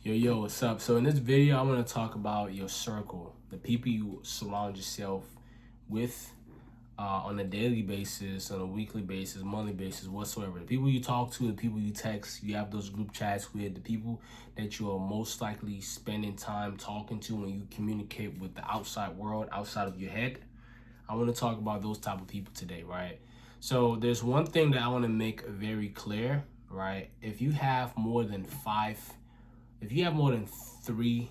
Yo, what's up? So in this video, I want to talk about your circle, the people you surround yourself with on a daily basis, on a weekly basis, monthly basis, whatsoever. The people you talk to, the people you text, you have those group chats with, the people that you are most likely spending time talking to when you communicate with the outside world, outside of your head. I want to talk about those type of people today, right? So there's one thing that I want to make very clear, right? If you have more than three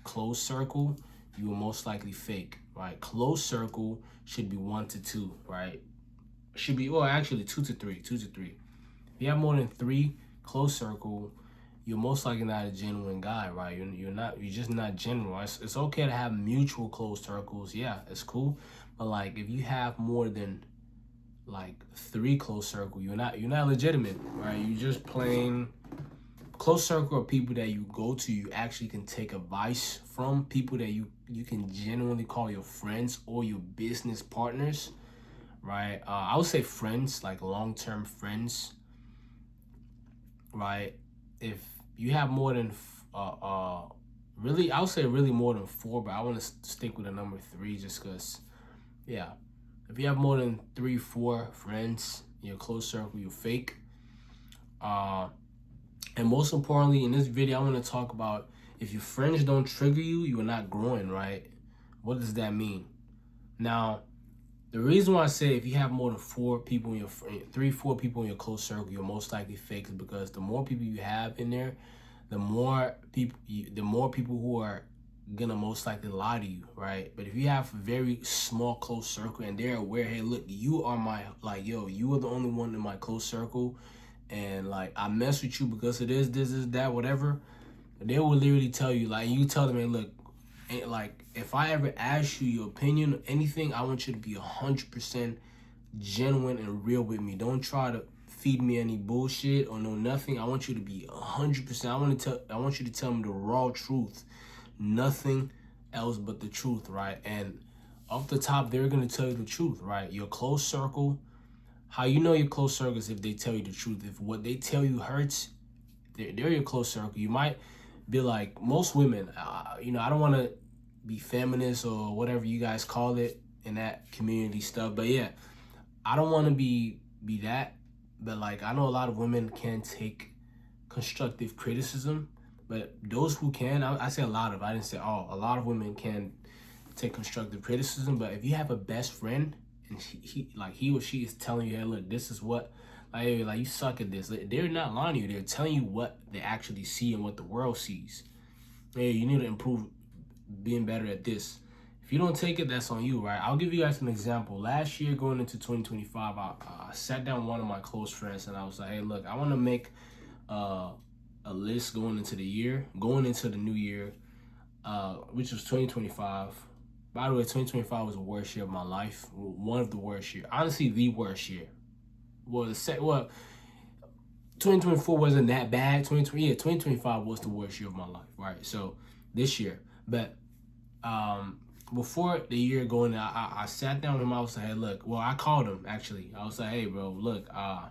close circle, you will most likely fake, right? Close circle should be 1 to 2, right? Should be, well, actually 2 to 3, 2 to 3. If you have more than three close circle, you're most likely not a genuine guy, right? You're just not genuine. It's okay to have mutual close circles. Yeah, it's cool. But like, if you have more than like three close circle, you're not legitimate, right? You just plain close circle of people that you go to, you actually can take advice from, people that you can genuinely call your friends or your business partners, right? I would say friends, like long-term friends, right? If you have more than really, I would say really more than four, but I want to stick with the number three just because, yeah, if you have more than 3 4 friends in your close circle, you're fake. And most importantly, in this video, I want to talk about, if your friends don't trigger you, you are not growing, right? What does that mean? Now, the reason why I say if you have more than 4 people in your 3 4 people in your close circle, you're most likely fake, is because the more people you have in there, the more people who are gonna most likely lie to you, right? But if you have a very small close circle and they're aware, hey, look, you are my, like, yo, you are the only one in my close circle, and like I mess with you because it is that, whatever, they will literally tell you, like, you tell them, hey, look, like, if I ever ask you your opinion or anything, I want you to be 100% genuine and real with me. Don't try to feed me any bullshit or no nothing. I want you to be 100%. I want you to tell me the raw truth, nothing else but the truth, right? And off the top, they're gonna tell you the truth, right? Your close circle. How you know your close circle is if they tell you the truth. If what they tell you hurts, they're your close circle. You might be like, most women, I don't want to be feminist or whatever you guys call it in that community stuff, but yeah, I don't want to be that. But like, I know a lot of women can take constructive criticism, but those who can, I say a lot of, I didn't say all, a lot of women can take constructive criticism. But if you have a best friend and he or she is telling you, hey, look, this is what, like, hey, like, you suck at this, they're not lying to you. They're telling you what they actually see and what the world sees. Hey, you need to improve being better at this. If you don't take it, that's on you, right? I'll give you guys an example. Last year, going into 2025, I sat down with one of my close friends and I was like, hey, look, I want to make uh, a list going into the new year, which was 2025. By the way, 2025 was the worst year of my life. One of the worst years. Honestly, the worst year. Well, 2024 wasn't that bad. 2025 was the worst year of my life, right? So this year. But before the year going, I sat down with him. I was like, hey, look, well, I called him actually. I was like, hey, bro, look, I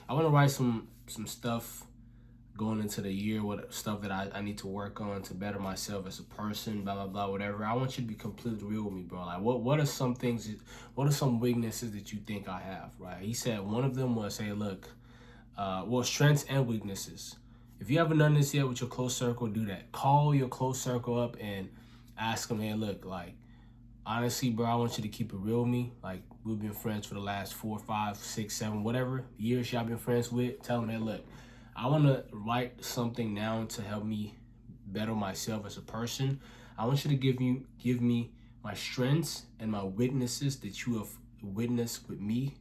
want to write some stuff going into the year, what stuff that I need to work on to better myself as a person, blah blah blah, whatever. I want you to be completely real with me, bro. Like, what are some things, what are some weaknesses that you think I have, right? He said one of them was, hey, look, well, strengths and weaknesses. If you haven't done this yet with your close circle, do that. Call your close circle up and ask them, hey, look, like, honestly, bro, I want you to keep it real with me. Like, we've been friends for the last 4, 5, 6, 7, whatever years y'all been friends with. Tell them, hey, look, I want to write something down to help me better myself as a person. I want you to give me my strengths and my weaknesses that you have witnessed with me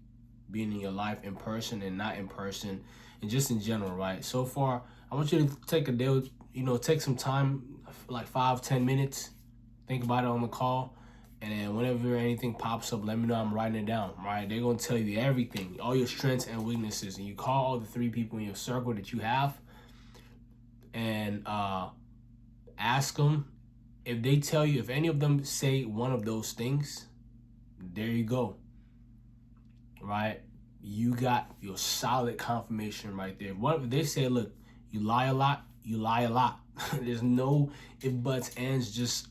being in your life in person and not in person, and just in general, right? So far, I want you to take a day, take some time, like 5 10 minutes, think about it on the call, and then whenever anything pops up, let me know. I'm writing it down, right? They're gonna tell you everything, all your strengths and weaknesses, and you call all the 3 people in your circle that you have, and ask them. If they tell you, if any of them say one of those things, there you go, right? You got your solid confirmation right there. What if they say, look, you lie a lot, you lie a lot. There's no if, buts, ands. Just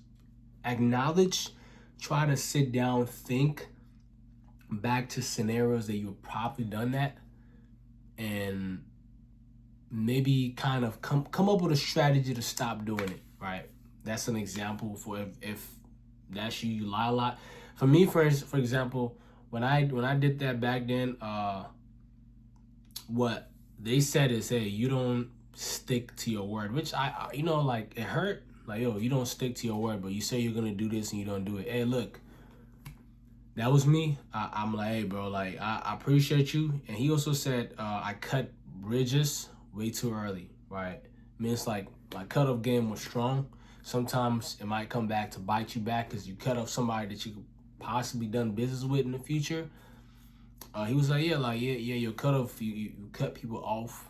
acknowledge, try to sit down, think back to scenarios that you've probably done that, and maybe kind of come up with a strategy to stop doing it, right? That's an example for if that's you lie a lot. For me, for example, when I did that back then, what they said is, hey, you don't stick to your word, which I you know, like, it hurt. Like, yo, you don't stick to your word, but you say you're gonna do this and you don't do it. Hey, look, that was me. I'm like, hey, bro, like, I appreciate you. And he also said, I cut bridges way too early, right? I mean, it's like my cutoff game was strong. Sometimes it might come back to bite you back because you cut off somebody that you could possibly done business with in the future. He was like, yeah, your cutoff, you cut people off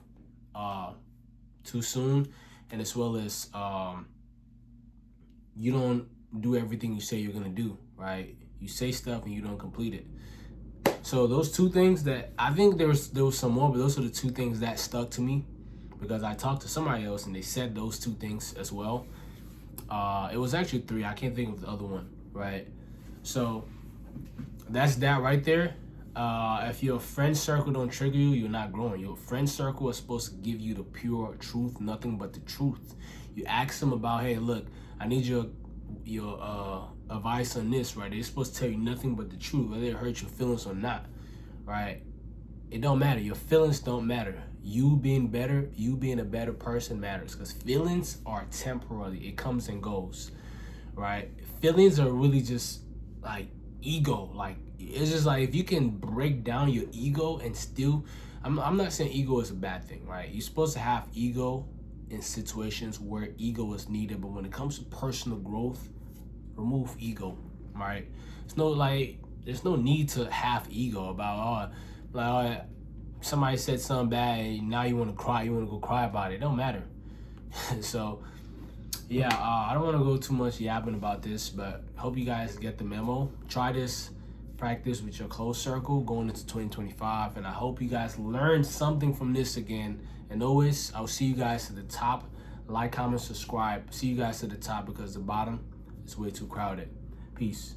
too soon, and as well as you don't do everything you say you're gonna do, right? You say stuff and you don't complete it. So those two things that I think there was some more, but those are the two things that stuck to me because I talked to somebody else and they said those two things as well. It was actually three. I can't think of the other one, right? So that's that right there. If your friend circle don't trigger you, you're not growing. Your friend circle is supposed to give you the pure truth, nothing but the truth. You ask them about, hey, look, I need your advice on this, right? They're supposed to tell you nothing but the truth, whether it hurts your feelings or not, right? It don't matter. Your feelings don't matter. You being better, you being a better person matters, because feelings are temporary. It comes and goes, right? Feelings are really just like ego. Like, it's just like, if you can break down your ego and still, I'm not saying ego is a bad thing, right? You're supposed to have ego in situations where ego is needed, but when it comes to personal growth, remove ego, right? There's no need to have ego about, somebody said something bad and now you want to cry, you want to go cry about it. It don't matter. So yeah, I don't want to go too much yapping about this, but hope you guys get the memo. Try this practice with your close circle going into 2025, and I hope you guys learned something from this again. And always, I'll see you guys to the top. Like, comment, subscribe. See you guys to the top, because the bottom is way too crowded. Peace.